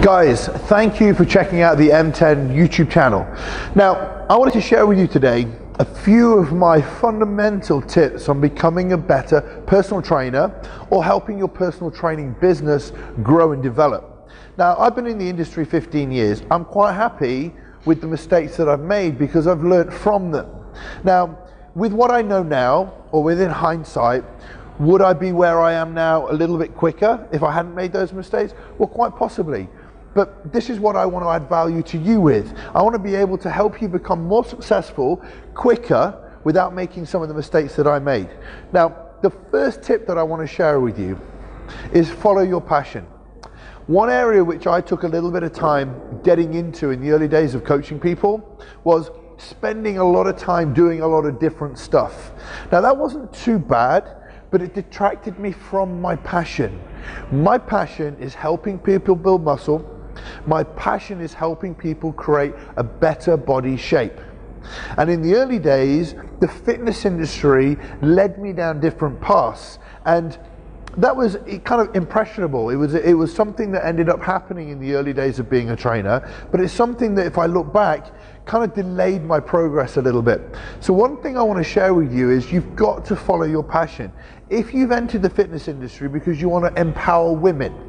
Guys, thank you for checking out the M10 YouTube channel. Now, I wanted to share with you today a few of my fundamental tips on becoming a better personal trainer or helping your personal training business grow and develop. Now, I've been in the industry 15 years. I'm quite happy with the mistakes that I've made because I've learned from them. Now, with what I know now, or within hindsight, would I be where I am now a little bit quicker if I hadn't made those mistakes? Well, quite possibly. But this is what I want to add value to you with. I want to be able to help you become more successful quicker without making some of the mistakes that I made. Now, the first tip that I want to share with you is follow your passion. One area which I took a little bit of time getting into in the early days of coaching people was spending a lot of time doing a lot of different stuff. Now, that wasn't too bad, but it detracted me from my passion. My passion is helping people build muscle. My passion is helping people create a better body shape. And in the early days, the fitness industry led me down different paths, and that was kind of impressionable. It was something that ended up happening in the early days of being a trainer, but it's something that if I look back, kind of delayed my progress a little bit. So one thing I want to share with you is you've got to follow your passion. If you've entered the fitness industry because you want to empower women,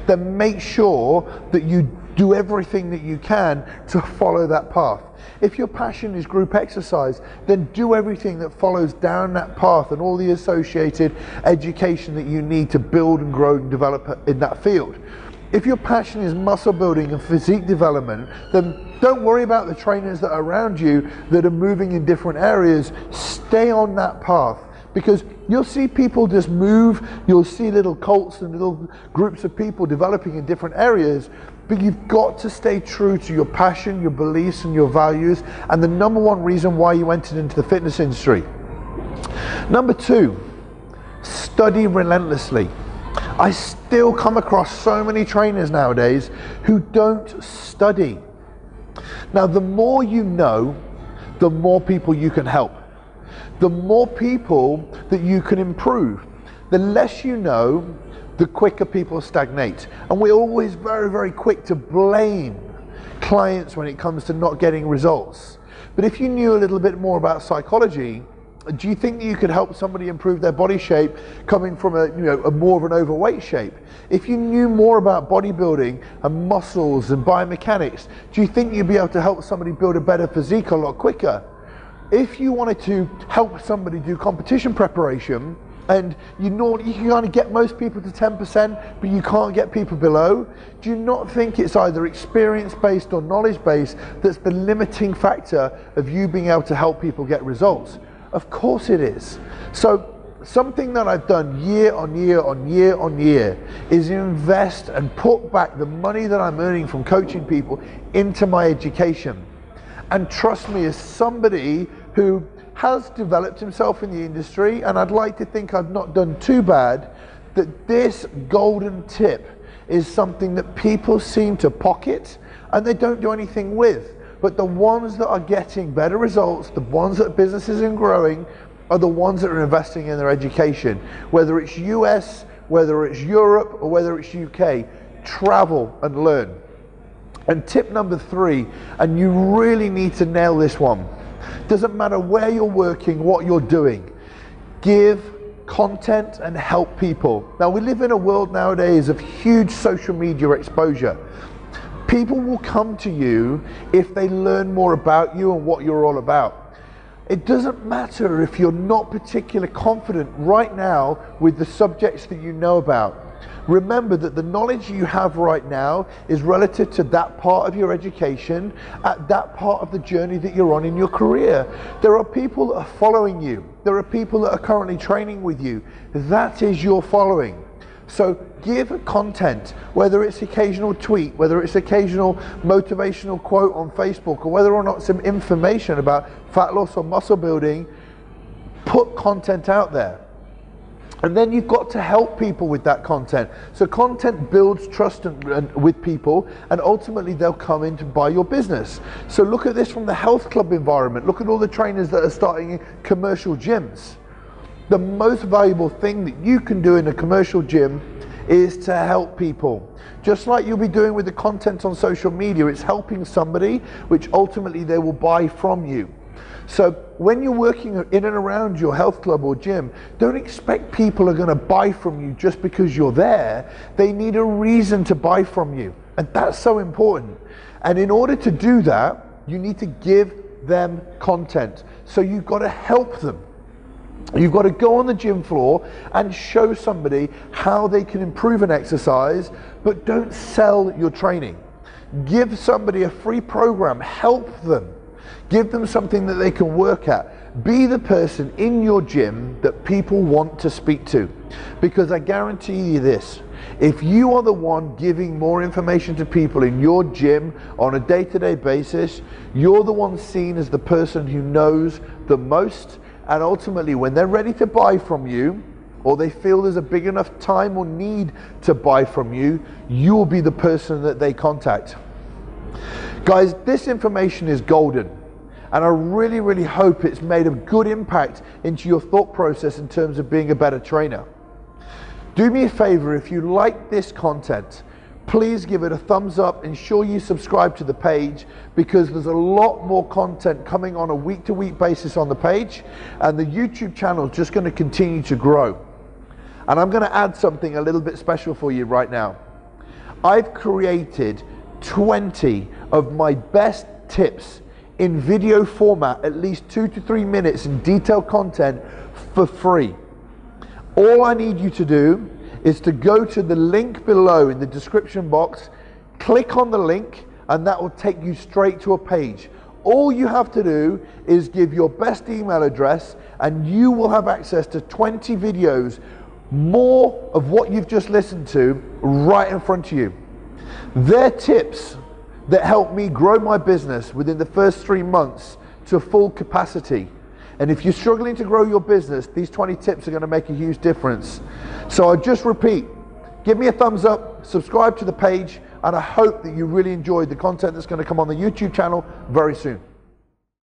then make sure that you do everything that you can to follow that path. If your passion is group exercise, then do everything that follows down that path and all the associated education that you need to build and grow and develop in that field. If your passion is muscle building and physique development, then don't worry about the trainers that are around you that are moving in different areas. Stay on that path, because you'll see people just move, you'll see little cults and little groups of people developing in different areas, but you've got to stay true to your passion, your beliefs and your values, and the number one reason why you entered into the fitness industry. Number two, study relentlessly. I still come across so many trainers nowadays who don't study. Now, the more you know, the more people you can help. The more people that you can improve. The less you know, the quicker people stagnate. And we're always very, very quick to blame clients when it comes to not getting results. But if you knew a little bit more about psychology, do you think that you could help somebody improve their body shape coming from a more of an overweight shape? If you knew more about bodybuilding and muscles and biomechanics, do you think you'd be able to help somebody build a better physique a lot quicker? If you wanted to help somebody do competition preparation, and you can kind of get most people to 10%, but you can't get people below, do you not think it's either experience-based or knowledge-based that's the limiting factor of you being able to help people get results? Of course it is. So something that I've done year on year on year on year is invest and put back the money that I'm earning from coaching people into my education. And trust me, as somebody who has developed himself in the industry, and I'd like to think I've not done too bad, that this golden tip is something that people seem to pocket and they don't do anything with. But the ones that are getting better results, the ones that businesses are growing, are the ones that are investing in their education. Whether it's US, whether it's Europe, or whether it's UK, travel and learn. And tip number three, and you really need to nail this one. Doesn't matter where you're working, what you're doing. Give content and help people. Now, we live in a world nowadays of huge social media exposure. People will come to you if they learn more about you and what you're all about. It doesn't matter if you're not particularly confident right now with the subjects that you know about. Remember that the knowledge you have right now is relative to that part of your education, at that part of the journey that you're on in your career. There are people that are following you. There are people that are currently training with you. That is your following. So give content, whether it's occasional tweet, whether it's occasional motivational quote on Facebook, or whether or not some information about fat loss or muscle building, put content out there. And then you've got to help people with that content. So content builds trust with people, and ultimately they'll come in to buy your business. So look at this from the health club environment. Look at all the trainers that are starting in commercial gyms. The most valuable thing that you can do in a commercial gym is to help people. Just like you'll be doing with the content on social media, it's helping somebody, which ultimately they will buy from you. So when you're working in and around your health club or gym, don't expect people are going to buy from you just because you're there. They need a reason to buy from you. And that's so important. And in order to do that, you need to give them content. So you've got to help them. You've got to go on the gym floor and show somebody how they can improve an exercise, but don't sell your training. Give somebody a free program, help them. Give them something that they can work at. Be the person in your gym that people want to speak to. Because I guarantee you this, if you are the one giving more information to people in your gym on a day-to-day basis, you're the one seen as the person who knows the most, and ultimately when they're ready to buy from you, or they feel there's a big enough time or need to buy from you, you'll be the person that they contact. Guys, this information is golden. And I really, really hope it's made a good impact into your thought process in terms of being a better trainer. Do me a favor, if you like this content, please give it a thumbs up. Ensure you subscribe to the page, because there's a lot more content coming on a week-to-week basis on the page, and the YouTube channel is just going to continue to grow. And I'm going to add something a little bit special for you right now. I've created 20 of my best tips in video format, at least 2 to 3 minutes in detailed content for free. All I need you to do is to go to the link below in the description box, click on the link, and that will take you straight to a page. All you have to do is give your best email address, and you will have access to 20 videos, more of what you've just listened to, right in front of you. They're tips that helped me grow my business within the first 3 months to full capacity. And if you're struggling to grow your business, these 20 tips are going to make a huge difference. So I just repeat, give me a thumbs up, subscribe to the page, and I hope that you really enjoyed the content that's going to come on the YouTube channel very soon.